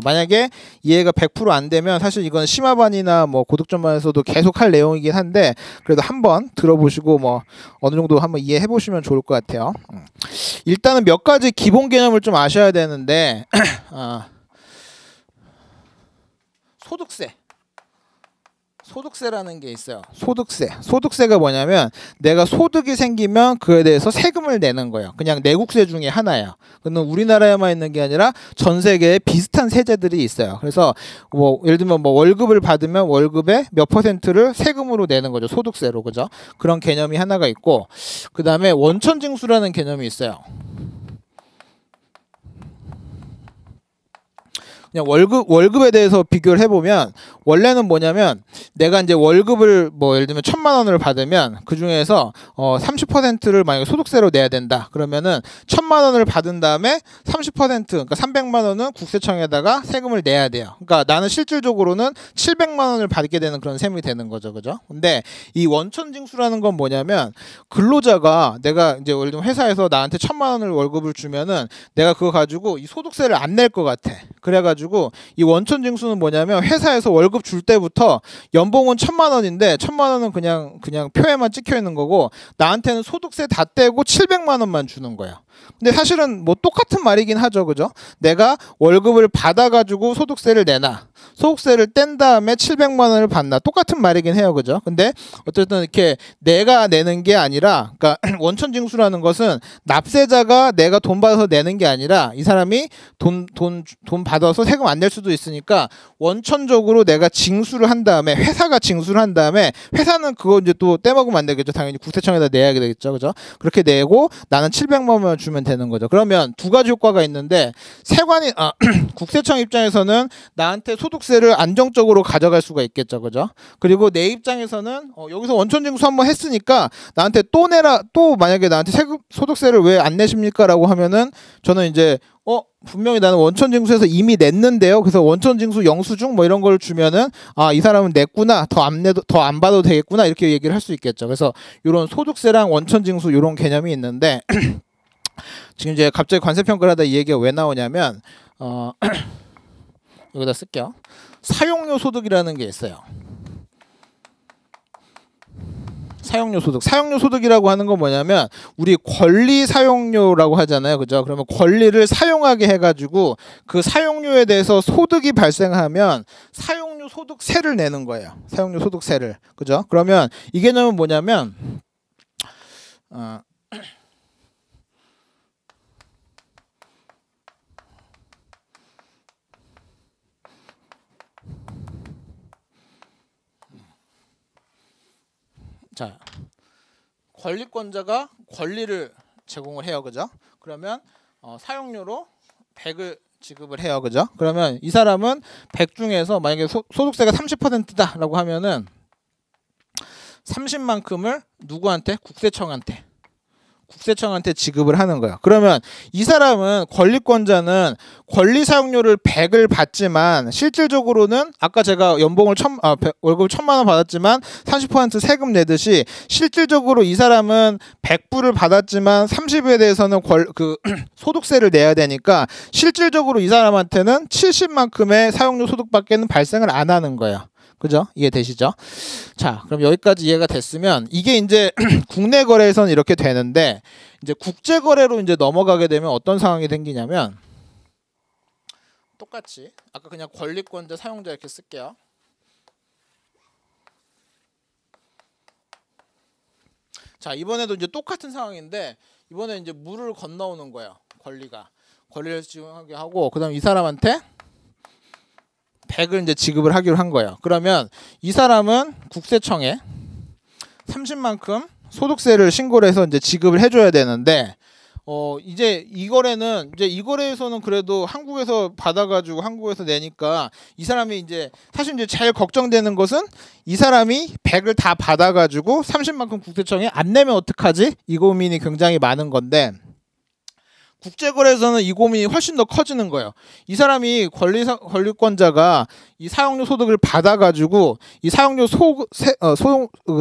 만약에 이해가 100% 안 되면 사실 이건 심화반이나 뭐 고득점반에서도 계속 할 내용이긴 한데 그래도 한번 들어보시고 뭐 어느 정도 한번 이해해 보시면 좋을 것 같아요. 일단은 몇 가지 기본 개념을 좀 아셔야 되는데 소득세라는 게 있어요. 소득세가 뭐냐면 내가 소득이 생기면 그에 대해서 세금을 내는 거예요. 그냥 내국세 중에 하나예요. 그건 우리나라에만 있는 게 아니라 전 세계에 비슷한 세제들이 있어요. 그래서 뭐 예를 들면 뭐 월급을 받으면 월급의 몇 %를 세금으로 내는 거죠. 소득세로. 그죠? 그런 개념이 하나가 있고 그다음에 원천징수라는 개념이 있어요. 그냥 월급에 대해서 비교를 해보면 원래는 뭐냐면 내가 이제 월급을 뭐 예를 들면 1,000만 원을 받으면 그 중에서 30%를 만약에 소득세로 내야 된다. 그러면은 1,000만 원을 받은 다음에 30% 그러니까 300만 원은 국세청에다가 세금을 내야 돼요. 그러니까 나는 실질적으로는 700만 원을 받게 되는 그런 셈이 되는 거죠. 그죠? 근데 이 원천징수라는 건 뭐냐면 근로자가 내가 이제 예를 들면 회사에서 나한테 1,000만 원을 월급을 주면은 내가 그거 가지고 이 소득세를 안 낼 것 같아. 그래가지고 이 원천징수는 뭐냐면 회사에서 월급 줄 때부터 연봉은 1,000만 원인데 1,000만 원은 그냥 표에만 찍혀 있는 거고 나한테는 소득세 다 떼고 700만 원만 주는 거예요. 근데 사실은 뭐 똑같은 말이긴 하죠. 그죠? 내가 월급을 받아가지고 소득세를 내나 소득세를 뗀 다음에 700만 원을 받나 똑같은 말이긴 해요. 그죠? 근데 어쨌든 이렇게 내가 내는 게 아니라 그러니까 원천징수라는 것은 납세자가 내가 돈 받아서 내는 게 아니라 이 사람이 돈 받아서 세금 안 낼 수도 있으니까 원천적으로 내가 징수를 한 다음에 회사가 징수를 한 다음에 회사는 그거 이제 또 떼먹으면 안 되겠죠. 당연히 국세청에다 내야 되겠죠. 그죠? 그렇게 내고 나는 700만 원만 주면 되는 거죠. 그러면 두 가지 효과가 있는데 국세청 입장에서는 나한테 소득세를 안정적으로 가져갈 수가 있겠죠. 그죠? 그리고 내 입장에서는 여기서 원천징수 한번 했으니까 나한테 또 내라 또 만약에 나한테 소득세를 왜 안 내십니까? 라고 하면은 저는 이제 분명히 나는 원천징수에서 이미 냈는데요. 그래서 원천징수 영수증 뭐 이런 걸 주면은 이 사람은 냈구나. 더 안 받아도 되겠구나. 이렇게 얘기를 할 수 있겠죠. 그래서 이런 소득세랑 원천징수 이런 개념이 있는데 지금 이제 갑자기 관세평가를 하다 이 얘기가 왜 나오냐면 여기다 쓸게요. 사용료 소득이라는 게 있어요. 사용료 소득이라고 하는 건 뭐냐면 우리 권리 사용료라고 하잖아요. 그죠? 그러면 권리를 사용하게 해가지고 그 사용료에 대해서 소득이 발생하면 사용료 소득세를 내는 거예요. 사용료 소득세를. 그죠? 그러면 이 개념은 뭐냐면 자, 권리권자가 권리를 제공을 해요. 그죠? 그러면 사용료로 100을 지급을 해요. 그죠? 그러면 이 사람은 100 중에서 만약에 소득세가 30%다 라고 하면은 30만큼을 누구한테? 국세청한테 지급을 하는 거예요. 그러면 이 사람은 권리권자는 권리 사용료를 100을 받지만 실질적으로는 아까 제가 연봉을 월급을 1,000만 원 받았지만 30% 세금 내듯이 실질적으로 이 사람은 100불을 받았지만 30에 대해서는 소득세를 내야 되니까 실질적으로 이 사람한테는 70만큼의 사용료 소득밖에는 발생을 안 하는 거예요. 그죠? 이해되시죠? 자, 그럼 여기까지 이해가 됐으면 이게 이제 국내 거래에서는 이렇게 되는데 이제 국제 거래로 이제 넘어가게 되면 어떤 상황이 생기냐면 똑같이 아까 그냥 권리권자 사용자 이렇게 쓸게요. 자, 이번에도 이제 똑같은 상황인데 이번에 이제 물을 건너오는 거예요. 권리를 지원하게 하고 그다음 이 사람한테 100을 이제 지급을 하기로 한 거예요. 그러면 이 사람은 국세청에 30만큼 소득세를 신고를 해서 이제 지급을 해줘야 되는데 이제 이 거래에서는 그래도 한국에서 받아가지고 한국에서 내니까 이 사람이 이제 사실 이제 제일 걱정되는 것은 이 사람이 100을 다 받아가지고 30만큼 국세청에 안 내면 어떡하지? 이 고민이 굉장히 많은 건데 국제거래에서는 이 고민이 훨씬 더 커지는 거예요. 이 사람이 권리권자가 이 사용료 소득을 받아가지고 이 사용료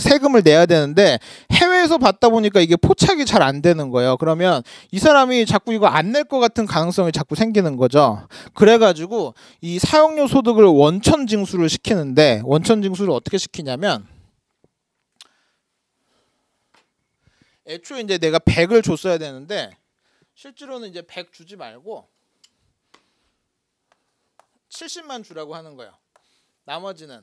세금을 내야 되는데 해외에서 받다 보니까 이게 포착이 잘 안 되는 거예요. 그러면 이 사람이 자꾸 이거 안 낼 것 같은 가능성이 자꾸 생기는 거죠. 그래가지고 이 사용료 소득을 원천 징수를 시키는데, 원천 징수를 어떻게 시키냐면, 애초에 이제 내가 100을 줬어야 되는데 실제로는 이제 100 주지 말고 70만 주라고 하는 거예요. 나머지는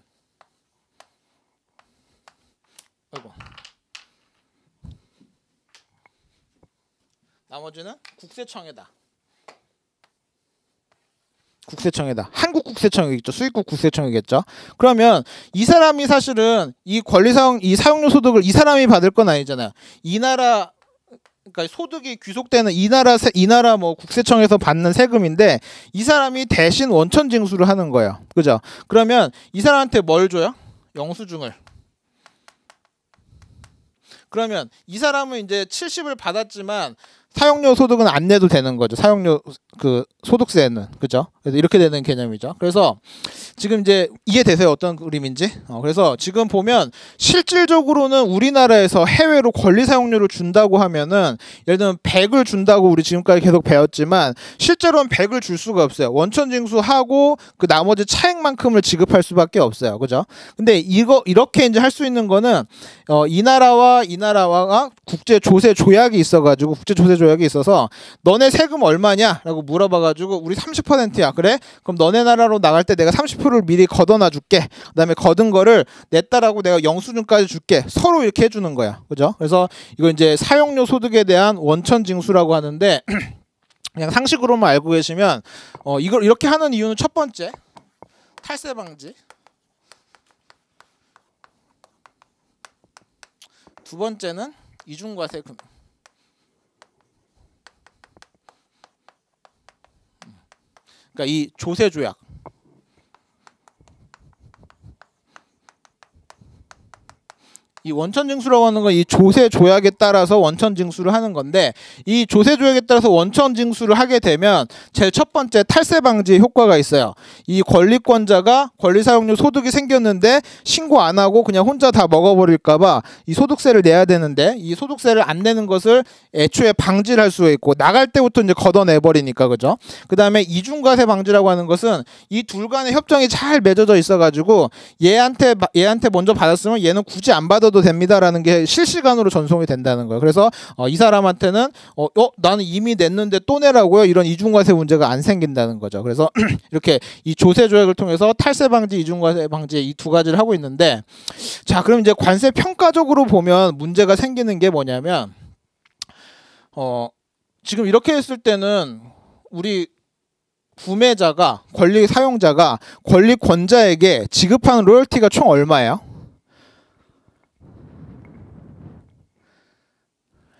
나머지는 국세청에다. 한국국세청이겠죠. 수입국 국세청이겠죠. 그러면 이 사람이 사실은 이 이 사용료 소득을 이 사람이 받을 건 아니잖아요. 이 나라, 그러니까 소득이 귀속되는 이 나라 뭐 국세청에서 받는 세금인데 이 사람이 대신 원천 징수를 하는 거예요. 그죠? 그러면 이 사람한테 뭘 줘요? 영수증을. 그러면 이 사람은 이제 70을 받았지만 사용료 소득은 안 내도 되는 거죠. 사용료 소득세는. 그죠? 그래서 이렇게 되는 개념이죠. 그래서 지금 이제 이해되세요? 어떤 그림인지? 그래서 지금 보면 실질적으로는 우리나라에서 해외로 권리 사용료를 준다고 하면은 예를 들면 100을 준다고 우리 지금까지 계속 배웠지만 실제로는 100을 줄 수가 없어요. 원천 징수하고 그 나머지 차액만큼을 지급할 수밖에 없어요. 그죠? 근데 이렇게 이제 할 수 있는 거는 이 나라와 국제 조세 조약이 있어가지고 국제 조세 조약이 있어서 너네 세금 얼마냐라고 물어봐가지고 우리 30%야. 그래? 그럼 너네 나라로 나갈 때 내가 30%를 미리 걷어놔 줄게. 그다음에 걷은 거를 냈다라고 내가 영수증까지 줄게. 서로 이렇게 해주는 거야. 그죠? 그래서 이거 이제 사용료 소득에 대한 원천 징수라고 하는데 그냥 상식으로만 알고 계시면 이걸 이렇게 하는 이유는 첫 번째 탈세 방지. 두 번째는 이중과세금. 그러니까 이 조세 조약. 이 원천 징수라고 하는 건 이 조세 조약에 따라서 원천 징수를 하는 건데 이 조세 조약에 따라서 원천 징수를 하게 되면 제일 첫 번째 탈세 방지 효과가 있어요. 이 권리권자가 권리 사용료 소득이 생겼는데 신고 안 하고 그냥 혼자 다 먹어버릴까 봐 이 소득세를 내야 되는데 이 소득세를 안 내는 것을 애초에 방지를 할 수가 있고 나갈 때부터 이제 걷어내 버리니까. 그죠? 그다음에 이중과세 방지라고 하는 것은 이 둘 간의 협정이 잘 맺어져 있어 가지고 얘한테 먼저 받았으면 얘는 굳이 안 받아도 됩니다라는 게 실시간으로 전송이 된다는 거예요. 그래서 이 사람한테는 나는 이미 냈는데 또 내라고요? 이런 이중과세 문제가 안 생긴다는 거죠. 그래서 이렇게 이 조세 조약을 통해서 탈세 방지, 이중과세 방지 이 두 가지를 하고 있는데 자, 그럼 이제 관세 평가적으로 보면 문제가 생기는 게 뭐냐면 지금 이렇게 했을 때는 우리 구매자가 권리 사용자가 권리권자에게 지급하는 로열티가 총 얼마예요?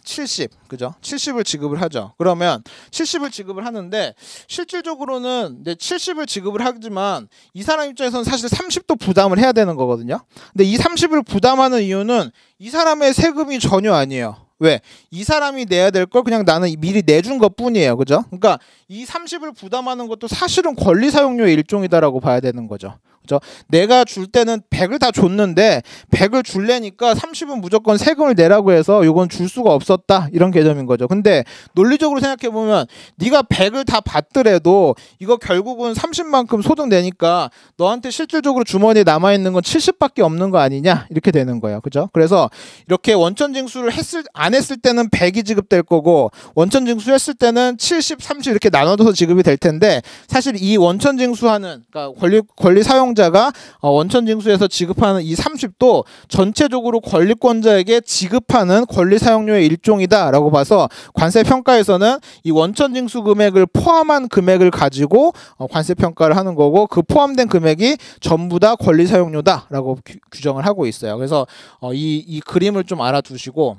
70, 그죠? 70을 지급을 하죠. 그러면 70을 지급을 하는데 실질적으로는 70을 지급을 하지만 이 사람 입장에서는 사실 30도 부담을 해야 되는 거거든요. 근데 이 30을 부담하는 이유는 이 사람의 세금이 전혀 아니에요. 왜? 이 사람이 내야 될 걸 그냥 나는 미리 내준 것 뿐이에요. 그죠? 그러니까 이 30을 부담하는 것도 사실은 권리 사용료의 일종이다라고 봐야 되는 거죠. 그죠? 내가 줄 때는 100을 다 줬는데 100을 줄래니까 30은 무조건 세금을 내라고 해서 이건 줄 수가 없었다. 이런 개념인 거죠. 근데 논리적으로 생각해 보면 네가 100을 다 받더라도 이거 결국은 30만큼 소득 내니까 너한테 실질적으로 주머니에 남아 있는 건 70밖에 없는 거 아니냐? 이렇게 되는 거예요. 그죠? 그래서 이렇게 원천 징수를 안 했을 때는 100이 지급될 거고 원천 징수했을 때는 70, 30 이렇게 나눠서 지급이 될 텐데 사실 이 원천 징수하는 그러니까 권리 사용자가 원천 징수에서 지급하는 이 30도 전체적으로 권리권자에게 지급하는 권리 사용료의 일종이다라고 봐서 관세 평가에서는 이 원천 징수 금액을 포함한 금액을 가지고 관세 평가를 하는 거고 그 포함된 금액이 전부 다 권리 사용료다라고 규정을 하고 있어요. 그래서 이 그림을 좀 알아두시고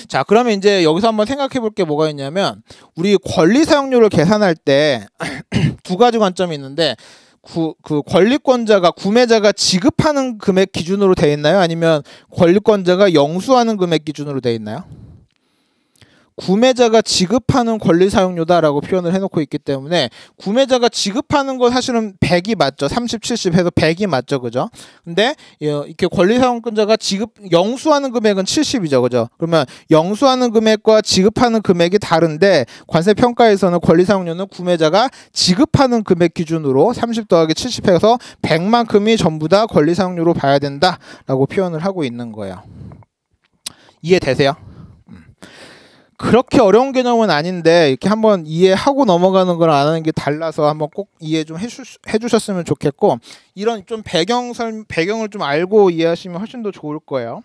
자, 그러면 이제 여기서 한번 생각해 볼 게 뭐가 있냐면 우리 권리 사용료를 계산할 때 두 가지 관점이 있는데 그 권리권자가 구매자가 지급하는 금액 기준으로 돼 있나요? 아니면 권리권자가 영수하는 금액 기준으로 돼 있나요? 구매자가 지급하는 권리 사용료다라고 표현을 해놓고 있기 때문에 구매자가 지급하는 건 사실은 100이 맞죠. 30, 70 해서 100이 맞죠. 그죠? 근데 이렇게 권리 사용자가 영수하는 금액은 70이죠. 그죠? 그러면 영수하는 금액과 지급하는 금액이 다른데 관세 평가에서는 권리 사용료는 구매자가 지급하는 금액 기준으로 30 더하기 70 해서 100만큼이 전부 다 권리 사용료로 봐야 된다라고 표현을 하고 있는 거예요. 이해되세요? 그렇게 어려운 개념은 아닌데 이렇게 한번 이해하고 넘어가는 거랑 안 하는 게 달라서 한번 꼭 이해 좀 해주셨으면 좋겠고, 이런 좀 배경을 좀 알고 이해하시면 훨씬 더 좋을 거예요.